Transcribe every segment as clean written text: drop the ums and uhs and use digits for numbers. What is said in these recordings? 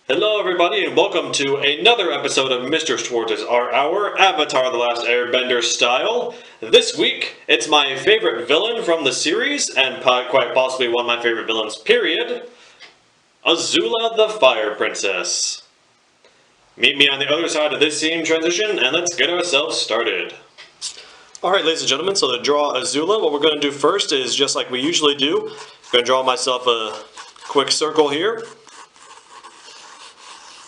Hello everybody and welcome to another episode of Mr. Schwartz's Art Hour, Avatar The Last Airbender style. This week, it's my favorite villain from the series, and quite possibly one of my favorite villains, period, Azula the Fire Princess. Meet me on the other side of this scene transition, and let's get ourselves started. Alright ladies and gentlemen, so to draw Azula, what we're going to do first is, just like we usually do, I'm going to draw myself a quick circle here.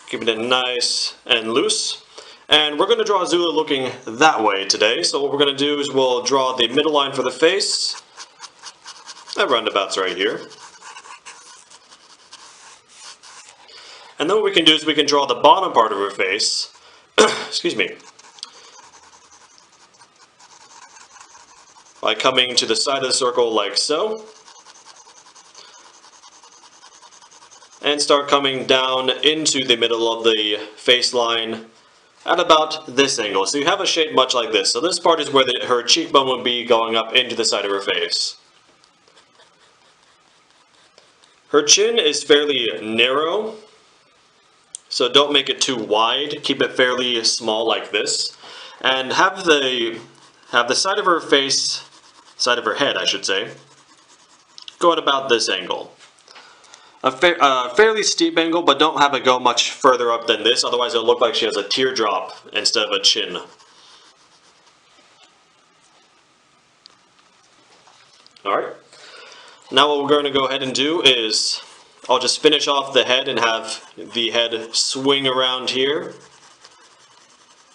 Keeping it nice and loose. And we're going to draw Azula looking that way today. So what we're going to do is we'll draw the middle line for the face. That roundabout's right here. And then what we can do is we can draw the bottom part of her face. Excuse me. By coming to the side of the circle like so. And start coming down into the middle of the face line at about this angle. So you have a shape much like this. So this part is where her cheekbone would be going up into the side of her face. Her chin is fairly narrow, so don't make it too wide. Keep it fairly small like this. And have the side of her face, side of her head I should say, go at about this angle. A fairly steep angle, but don't have it go much further up than this, otherwise it'll look like she has a teardrop instead of a chin. Alright, now what we're going to go ahead and do is, I'll just finish off the head and have the head swing around here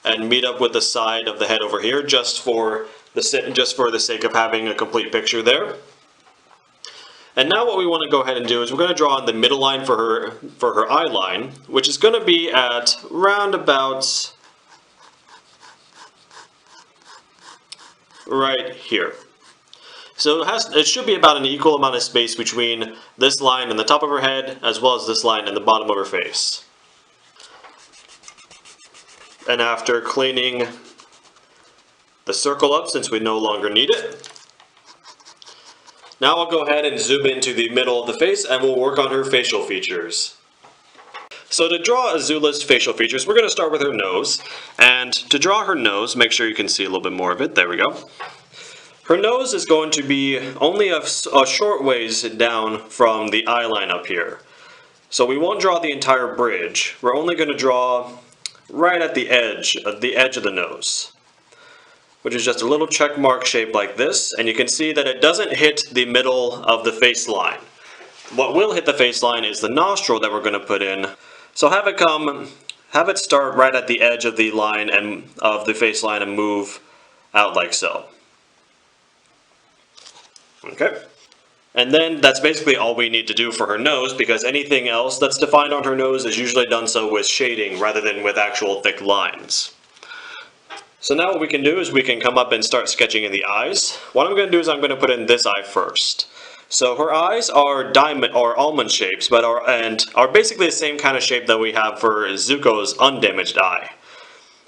and meet up with the side of the head over here, just for the sake of having a complete picture there. And now what we want to go ahead and do is we're going to draw on the middle line for her eye line, which is going to be at round about right here. So it should be about an equal amount of space between this line and the top of her head, as well as this line and the bottom of her face. And after cleaning the circle up, since we no longer need it, now I'll go ahead and zoom into the middle of the face and we'll work on her facial features. So to draw Azula's facial features, we're going to start with her nose. And to draw her nose, make sure you can see a little bit more of it. There we go. Her nose is going to be only a short ways down from the eye line up here. So we won't draw the entire bridge. We're only going to draw right at the edge of the nose, which is just a little check mark shape like this, and you can see that it doesn't hit the middle of the face line. What will hit the face line is the nostril that we're going to put in. So have it start right at the edge of the line and of the face line and move out like so. Okay. And then that's basically all we need to do for her nose, because anything else that's defined on her nose is usually done so with shading rather than with actual thick lines. So now what we can do is we can come up and start sketching in the eyes. What I'm going to do is I'm going to put in this eye first. So her eyes are diamond or almond shapes, but are basically the same kind of shape that we have for Zuko's undamaged eye.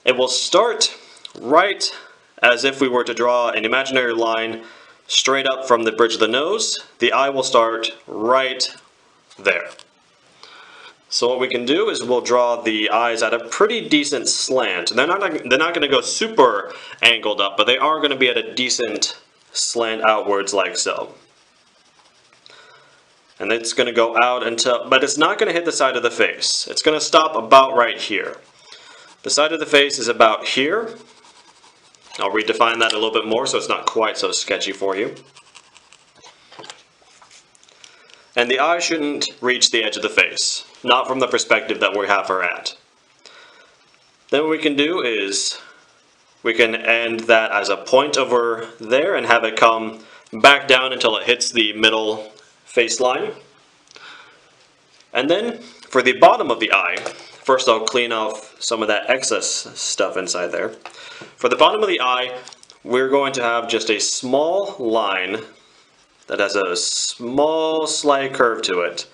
It will start right as if we were to draw an imaginary line straight up from the bridge of the nose. The eye will start right there. So what we can do is we'll draw the eyes at a pretty decent slant. They're not going to go super angled up, but they are going to be at a decent slant outwards like so. And it's going to go out until, but it's not going to hit the side of the face. It's going to stop about right here. The side of the face is about here. I'll redefine that a little bit more so it's not quite so sketchy for you. And the eye shouldn't reach the edge of the face, not from the perspective that we have her at. Then what we can do is we can end that as a point over there and have it come back down until it hits the middle face line. And then for the bottom of the eye, first I'll clean off some of that excess stuff inside there. For the bottom of the eye, we're going to have just a small line that has a small slight curve to it.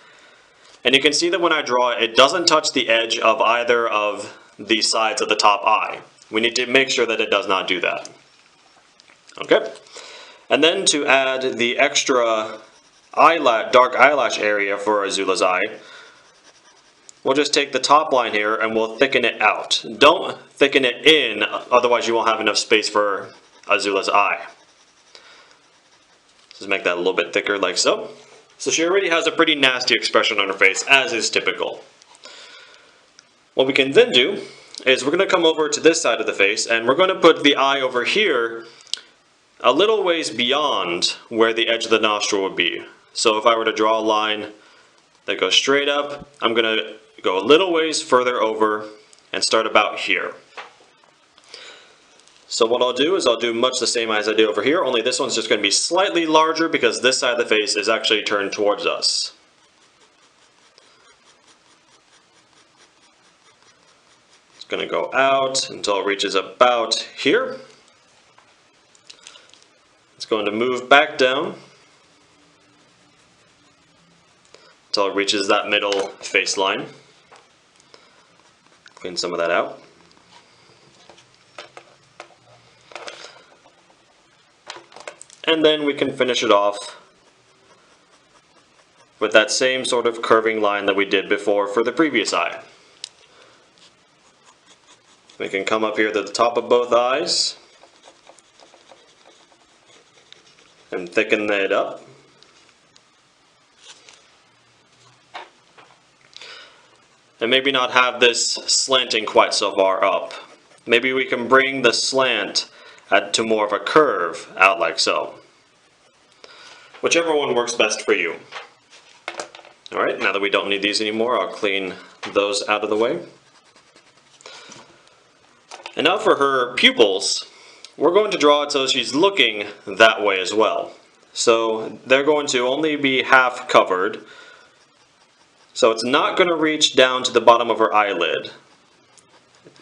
And you can see that when I draw it, it doesn't touch the edge of either of the sides of the top eye. We need to make sure that it does not do that. Okay? And then to add the extra dark eyelash area for Azula's eye, we'll just take the top line here and we'll thicken it out. Don't thicken it in, otherwise you won't have enough space for Azula's eye. Just make that a little bit thicker like so. So she already has a pretty nasty expression on her face, as is typical. What we can then do is we're going to come over to this side of the face and we're going to put the eye over here a little ways beyond where the edge of the nostril would be. So if I were to draw a line that goes straight up, I'm going to go a little ways further over and start about here. So what I'll do is I'll do much the same as I do over here, only this one's just going to be slightly larger because this side of the face is actually turned towards us. It's going to go out until it reaches about here. It's going to move back down until it reaches that middle face line. Clean some of that out. And then we can finish it off with that same sort of curving line that we did before for the previous eye. We can come up here to the top of both eyes and thicken it up. And maybe not have this slanting quite so far up. Maybe we can bring the slant to more of a curve out like so. Whichever one works best for you. Alright, now that we don't need these anymore, I'll clean those out of the way. And now for her pupils, we're going to draw it so she's looking that way as well. So they're going to only be half covered. So it's not going to reach down to the bottom of her eyelid,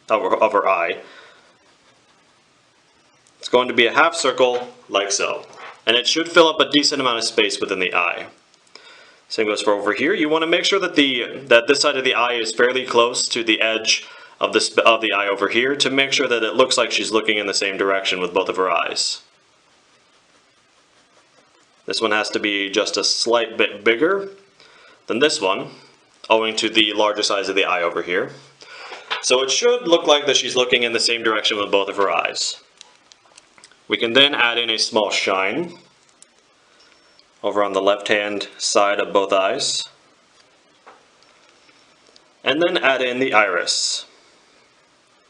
of her eye. It's going to be a half circle like so. And it should fill up a decent amount of space within the eye. Same goes for over here. You want to make sure that this side of the eye is fairly close to the edge of the eye over here to make sure that it looks like she's looking in the same direction with both of her eyes. This one has to be just a slight bit bigger than this one, owing to the larger size of the eye over here. So it should look like that she's looking in the same direction with both of her eyes. We can then add in a small shine over on the left-hand side of both eyes. And then add in the iris,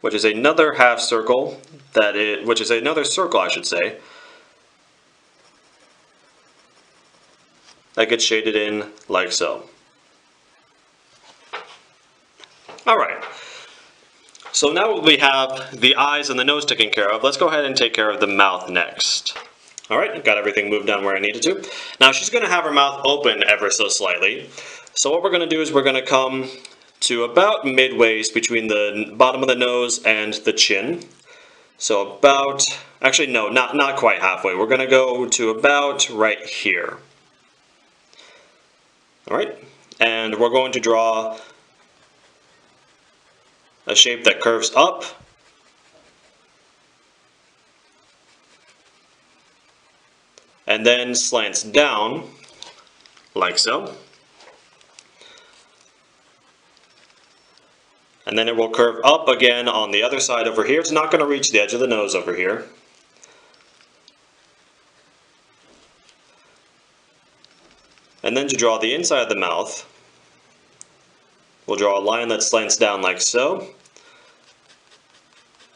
which is another half circle, which is another circle I should say, that gets shaded in like so. Alright, so now we have the eyes and the nose taken care of, let's go ahead and take care of the mouth next. Alright, got everything moved down where I needed to. Now she's going to have her mouth open ever so slightly. So what we're going to do is we're going to come to about midways between the bottom of the nose and the chin. So about, actually no, not quite halfway. We're going to go to about right here. Alright, and we're going to draw a shape that curves up and then slants down like so. And then it will curve up again on the other side over here. It's not going to reach the edge of the nose over here. And then to draw the inside of the mouth, we'll draw a line that slants down like so.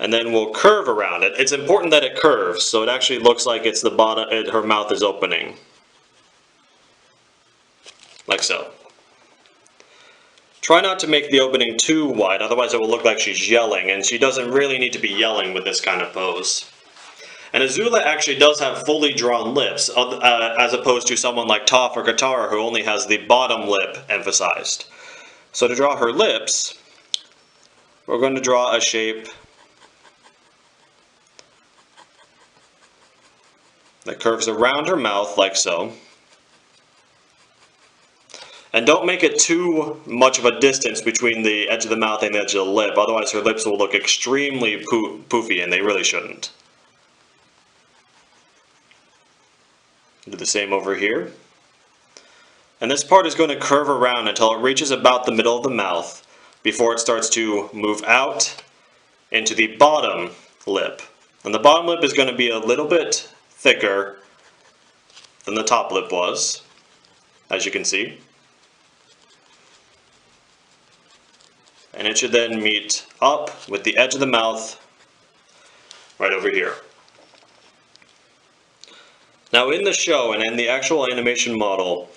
And then we'll curve around it. It's important that it curves, so it actually looks like it's the bottom, her mouth is opening. Like so. Try not to make the opening too wide, otherwise it will look like she's yelling, and she doesn't really need to be yelling with this kind of pose. And Azula actually does have fully drawn lips, as opposed to someone like Toph or Katara who only has the bottom lip emphasized. So to draw her lips, we're going to draw a shape that curves around her mouth like so. And don't make it too much of a distance between the edge of the mouth and the edge of the lip, otherwise her lips will look extremely poofy, and they really shouldn't. Do the same over here. And this part is going to curve around until it reaches about the middle of the mouth. before it starts to move out into the bottom lip. And the bottom lip is going to be a little bit thicker than the top lip was, as you can see. And it should then meet up with the edge of the mouth right over here. Now in the show and in the actual animation model,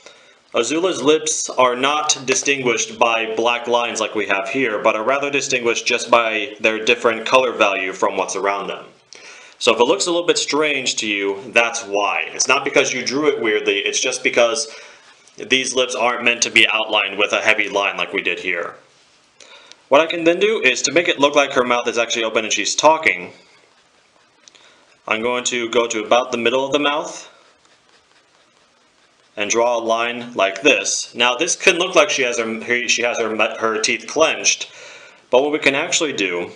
Azula's lips are not distinguished by black lines like we have here, but are rather distinguished just by their different color value from what's around them. So if it looks a little bit strange to you, that's why. It's not because you drew it weirdly, it's just because these lips aren't meant to be outlined with a heavy line like we did here. What I can then do is to make it look like her mouth is actually open and she's talking, I'm going to go to about the middle of the mouth and draw a line like this. Now this can look like she has her teeth clenched, but what we can actually do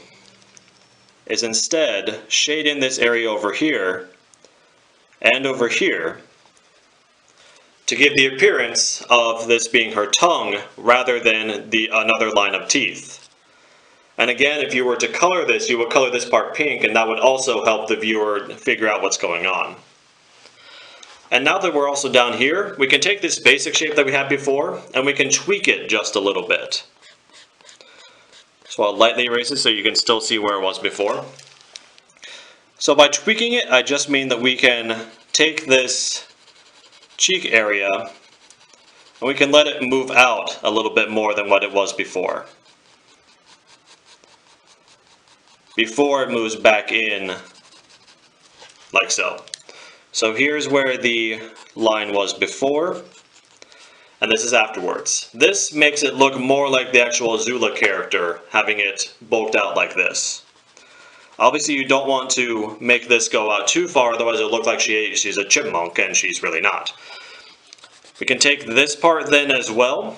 is instead shade in this area over here and over here to give the appearance of this being her tongue rather than another line of teeth. And again, if you were to color this, you would color this part pink, and that would also help the viewer figure out what's going on. And now that we're also down here, we can take this basic shape that we had before, and we can tweak it just a little bit. So I'll lightly erase it so you can still see where it was before. So by tweaking it, I just mean that we can take this cheek area, and we can let it move out a little bit more than what it was before. Before it moves back in, like so. So here's where the line was before, and this is afterwards. This makes it look more like the actual Azula character, having it bulked out like this. Obviously you don't want to make this go out too far, otherwise it'll look like she's a chipmunk, and she's really not. We can take this part then as well,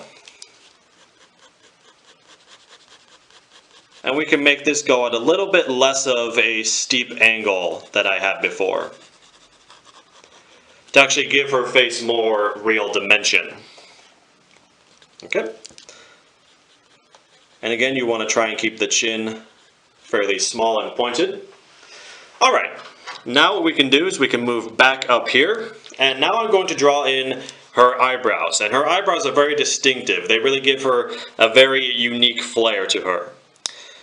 and we can make this go at a little bit less of a steep angle than I had before, to actually give her face more real dimension. Okay. And again, you want to try and keep the chin fairly small and pointed. Alright, now what we can do is we can move back up here, and now I'm going to draw in her eyebrows. And her eyebrows are very distinctive. They really give her a very unique flair to her.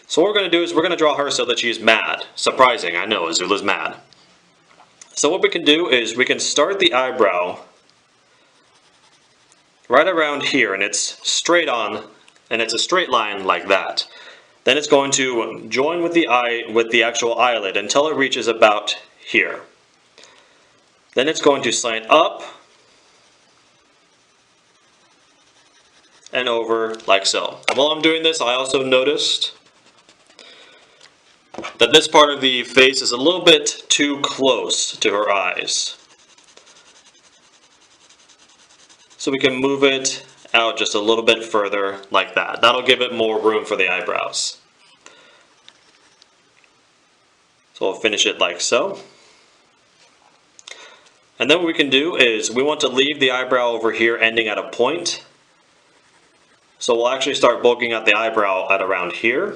So what we're going to do is we're going to draw her so that she's mad. Surprising, I know, Azula's mad. So what we can do is we can start the eyebrow right around here, and it's straight on, and it's a straight line like that. Then it's going to join with the eye, with the actual eyelid, until it reaches about here. Then it's going to slant up and over like so. And while I'm doing this, I also noticed that this part of the face is a little bit too close to her eyes. So we can move it out just a little bit further like that. That'll give it more room for the eyebrows. So we'll finish it like so. And then what we can do is we want to leave the eyebrow over here ending at a point. So we'll actually start bulking out the eyebrow at around here.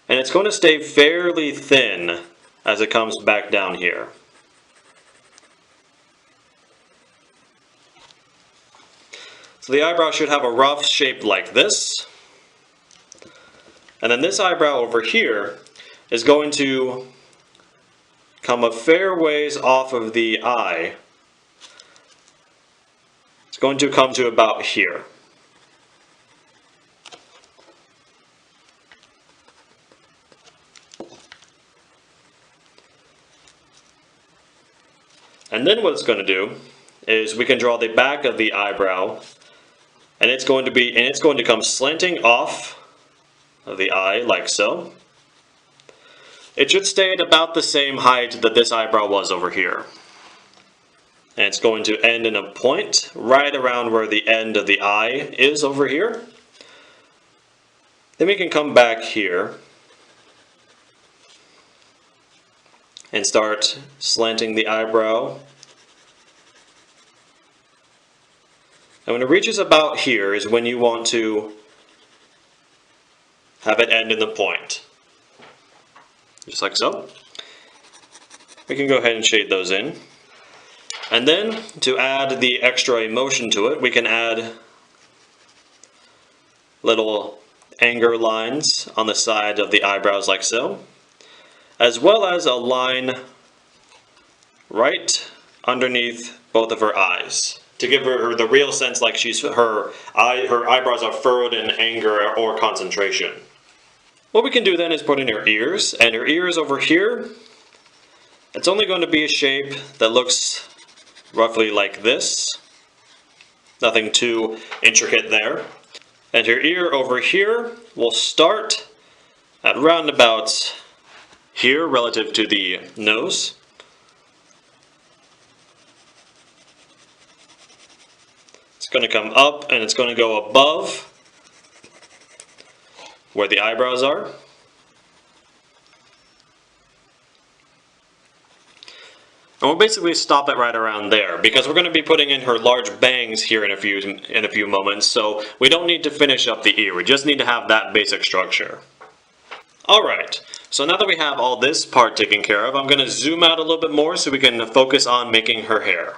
And it's going to stay fairly thin as it comes back down here. So the eyebrow should have a rough shape like this. And then this eyebrow over here is going to come a fair ways off of the eye. It's going to come to about here. And then what it's going to do is we can draw the back of the eyebrow, and it's going to come slanting off of the eye like so. It should stay at about the same height that this eyebrow was over here. And it's going to end in a point right around where the end of the eye is over here. Then we can come back here and start slanting the eyebrow. And when it reaches about here is when you want to have it end in the point. Just like so. We can go ahead and shade those in. And then, to add the extra emotion to it, we can add little anger lines on the side of the eyebrows like so, as well as a line right underneath both of her eyes to give her the real sense like her eyebrows are furrowed in anger or concentration. What we can do then is put in her ears, and her ears over here, it's only going to be a shape that looks roughly like this. Nothing too intricate there. And her ear over here will start at roundabouts here relative to the nose. It's going to come up and it's going to go above where the eyebrows are. And we'll basically stop it right around there because we're going to be putting in her large bangs here in a few moments, so we don't need to finish up the ear. We just need to have that basic structure. Alright, so now that we have all this part taken care of, I'm going to zoom out a little bit more so we can focus on making her hair.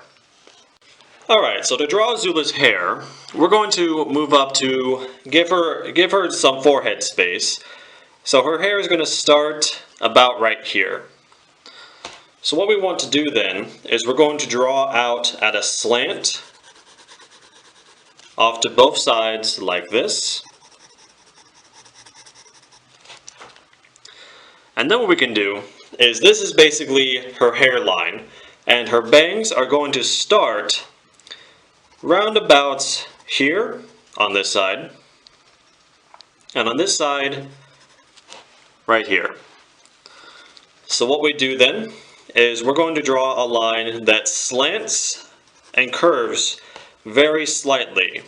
Alright, so to draw Azula's hair, we're going to move up to give her some forehead space. So her hair is going to start about right here. So what we want to do then is we're going to draw out at a slant off to both sides like this. And then what we can do is this is basically her hairline, and her bangs are going to start roundabouts here on this side, and on this side right here. So what we do then is we're going to draw a line that slants and curves very slightly.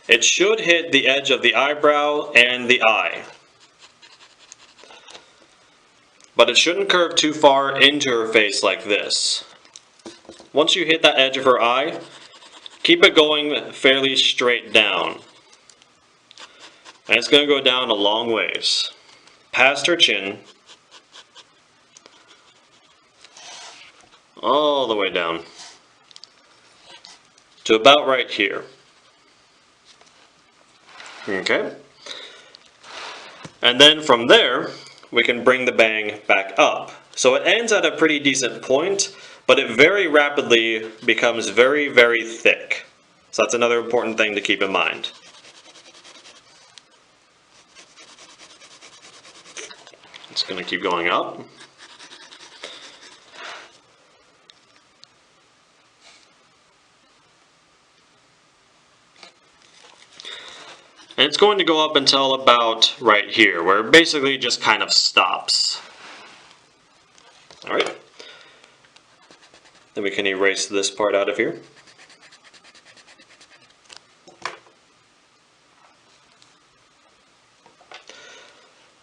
It should hit the edge of the eyebrow and the eye, but it shouldn't curve too far into her face like this. Once you hit that edge of her eye, keep it going fairly straight down. And it's going to go down a long ways, past her chin, all the way down to about right here. Okay? And then from there, we can bring the bang back up. So it ends at a pretty decent point, but it very rapidly becomes very, very thick. So that's another important thing to keep in mind. It's going to keep going up. And it's going to go up until about right here, where it basically just kind of stops. Alright. Then we can erase this part out of here.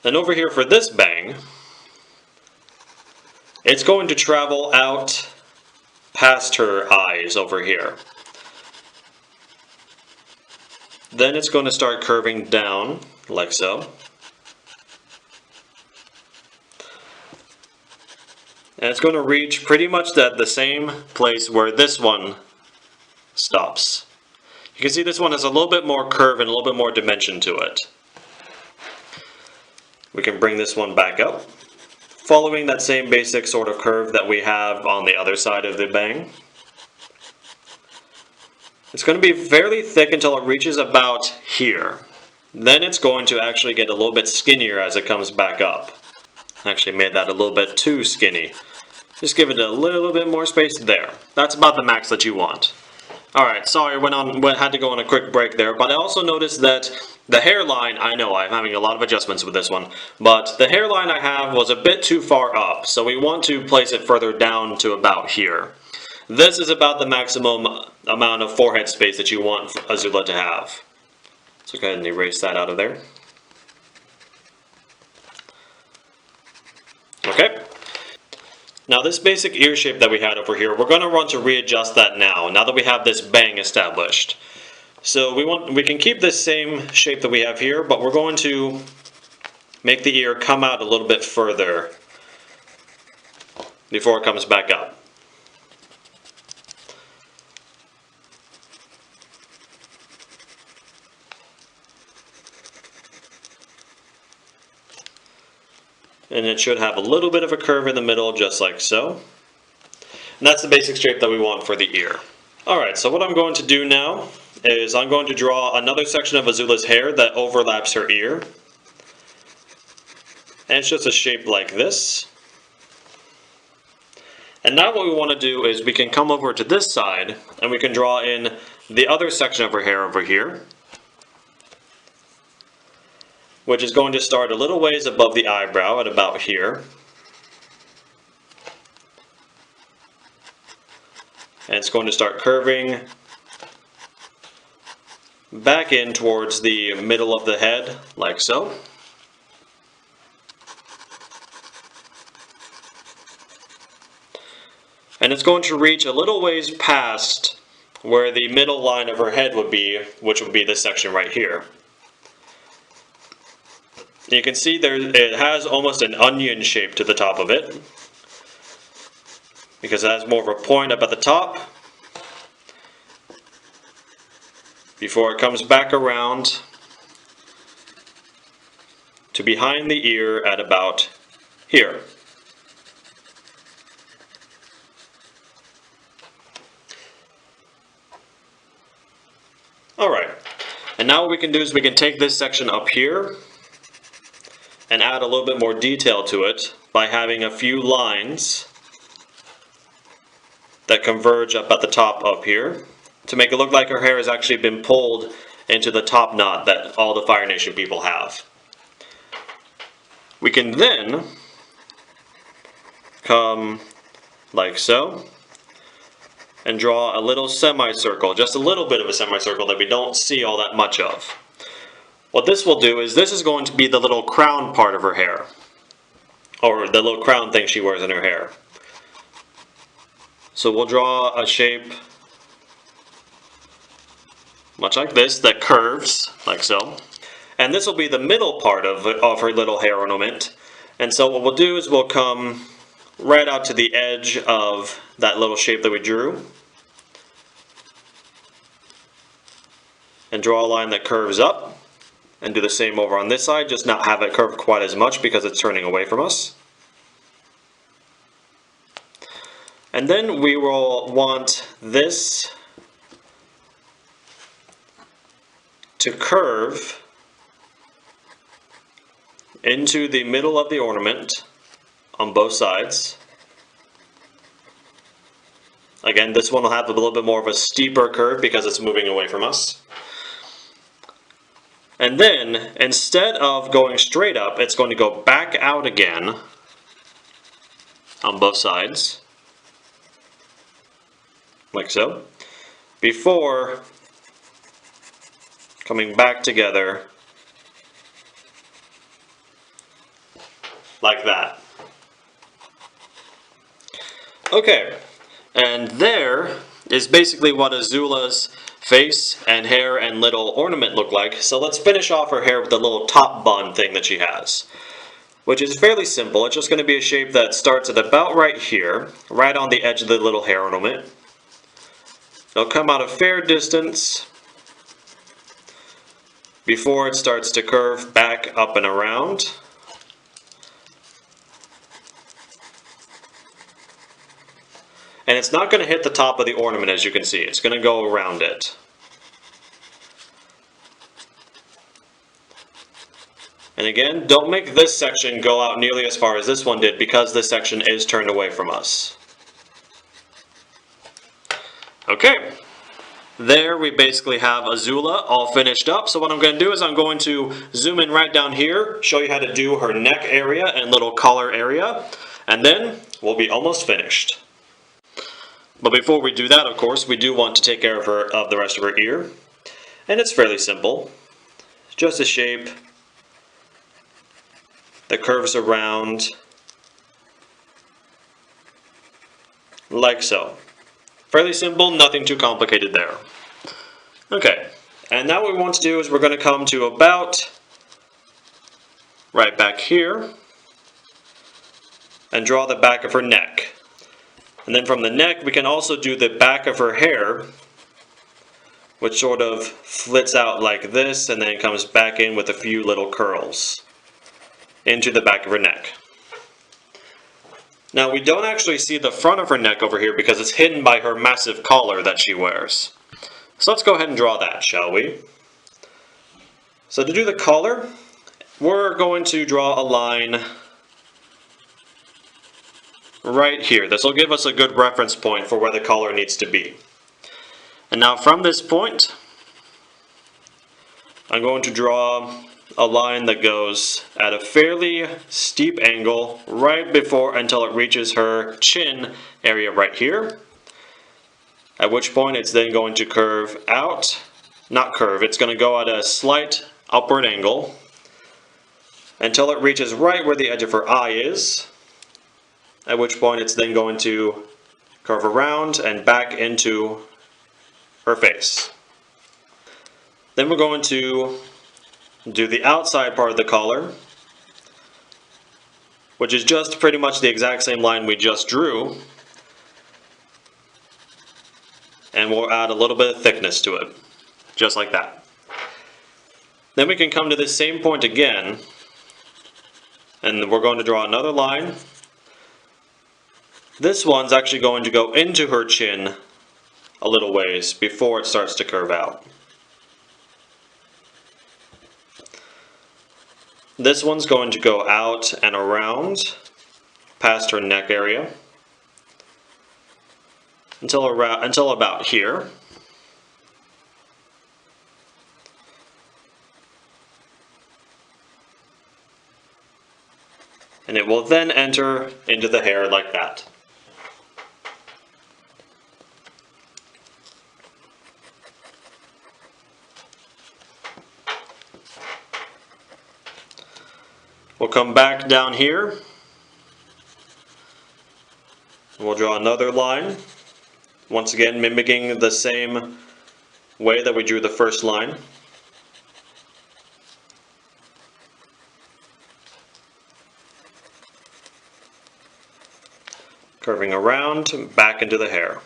Then over here for this bang, it's going to travel out past her eyes over here. Then it's going to start curving down, like so. And it's going to reach pretty much at the same place where this one stops. You can see this one has a little bit more curve and a little bit more dimension to it. We can bring this one back up, following that same basic sort of curve that we have on the other side of the bang. It's going to be fairly thick until it reaches about here. Then it's going to actually get a little bit skinnier as it comes back up. Actually made that a little bit too skinny. Just give it a little bit more space there. That's about the max that you want. Alright, sorry, had to go on a quick break there, but I also noticed that the hairline, I know I'm having a lot of adjustments with this one, but the hairline I have was a bit too far up, so we want to place it further down to about here. This is about the maximum amount of forehead space that you want Azula to have. So go ahead and erase that out of there. Okay. Now this basic ear shape that we had over here, we're going to want to readjust that now that we have this bang established. So we can keep this same shape that we have here, but we're going to make the ear come out a little bit further before it comes back up. And it should have a little bit of a curve in the middle, just like so. And that's the basic shape that we want for the ear. Alright, so what I'm going to do now is I'm going to draw another section of Azula's hair that overlaps her ear. And it's just a shape like this. And now what we want to do is we can come over to this side and we can draw in the other section of her hair over here, which is going to start a little ways above the eyebrow at about here. And it's going to start curving back in towards the middle of the head, like so. And it's going to reach a little ways past where the middle line of her head would be, which would be this section right here. You can see there it has almost an onion shape to the top of it, because it has more of a point up at the top before it comes back around to behind the ear at about here. Alright, and now what we can do is we can take this section up here and add a little bit more detail to it by having a few lines that converge up at the top up here to make it look like her hair has actually been pulled into the top knot that all the Fire Nation people have. We can then come like so and draw a little semicircle, just a little bit of a semicircle that we don't see all that much of. What this will do is this is going to be the little crown part of her hair, or the little crown thing she wears in her hair. So we'll draw a shape much like this that curves, like so. And this will be the middle part of her little hair ornament. And so what we'll do is we'll come right out to the edge of that little shape that we drew and draw a line that curves up, and do the same over on this side, just not have it curve quite as much because it's turning away from us. And then we will want this to curve into the middle of the ornament on both sides. Again, this one will have a little bit more of a steeper curve because it's moving away from us. And then, instead of going straight up, it's going to go back out again on both sides, like so, before coming back together like that. Okay, and there is basically what Azula's face and hair and little ornament look like. So let's finish off her hair with the little top bun thing that she has, which is fairly simple. It's just going to be a shape that starts at about right here, right on the edge of the little hair ornament. It'll come out a fair distance before it starts to curve back up and around. And it's not going to hit the top of the ornament, as you can see. It's going to go around it. And again, don't make this section go out nearly as far as this one did, because this section is turned away from us. Okay. There we basically have Azula all finished up. So what I'm going to do is I'm going to zoom in right down here, show you how to do her neck area and little collar area, and then we'll be almost finished. But before we do that, of course, we do want to take care of the rest of her ear. And it's fairly simple. Just a shape that curves around like so. Fairly simple, nothing too complicated there. Okay, and now what we want to do is we're going to come to about right back here and draw the back of her neck. And then from the neck we can also do the back of her hair, which sort of flits out like this and then comes back in with a few little curls into the back of her neck. Now we don't actually see the front of her neck over here because it's hidden by her massive collar that she wears. So let's go ahead and draw that, shall we? So to do the collar, we're going to draw a line right here. This will give us a good reference point for where the collar needs to be. And now from this point, I'm going to draw a line that goes at a fairly steep angle right before until it reaches her chin area right here. At which point it's then going to curve out, not curve, it's going to go at a slight upward angle until it reaches right where the edge of her eye is. At which point it's then going to curve around and back into her face. Then we're going to do the outside part of the collar, which is just pretty much the exact same line we just drew, and we'll add a little bit of thickness to it, just like that. Then we can come to this same point again, and we're going to draw another line. This one's actually going to go into her chin a little ways before it starts to curve out. This one's going to go out and around past her neck area until about here. And it will then enter into the hair like that. We'll come back down here. We'll draw another line, once again mimicking the same way that we drew the first line. Curving around, back into the hair.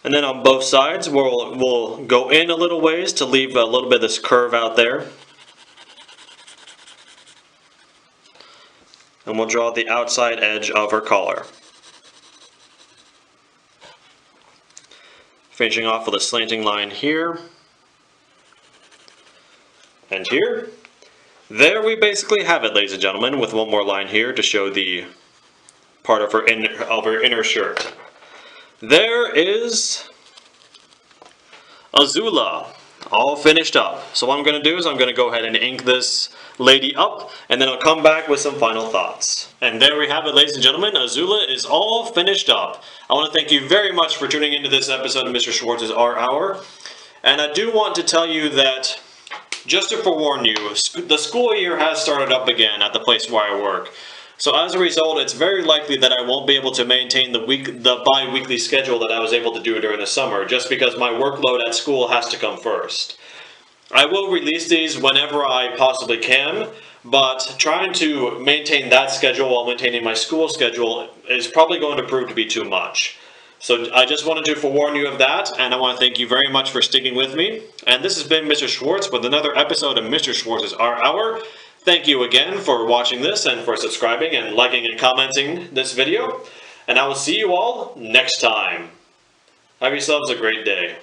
And then on both sides, we'll go in a little ways to leave a little bit of this curve out there. And we'll draw the outside edge of her collar. Finishing off with a slanting line here. And here. There we basically have it, ladies and gentlemen, with one more line here to show the part of her inner shirt. There is Azula, all finished up. So what I'm going to do is I'm going to go ahead and ink this lady up, and then I'll come back with some final thoughts. And there we have it, ladies and gentlemen. Azula is all finished up. I want to thank you very much for tuning into this episode of Mr. Schwartz's Art Hour. And I do want to tell you that, just to forewarn you, the school year has started up again at the place where I work. So as a result, it's very likely that I won't be able to maintain the bi-weekly schedule that I was able to do during the summer, just because my workload at school has to come first. I will release these whenever I possibly can, but trying to maintain that schedule while maintaining my school schedule is probably going to prove to be too much. So I just wanted to forewarn you of that, and I want to thank you very much for sticking with me. And this has been Mr. Schwartz with another episode of Mr. Schwartz's Art Hour. Thank you again for watching this and for subscribing and liking and commenting this video. And I will see you all next time. Have yourselves a great day.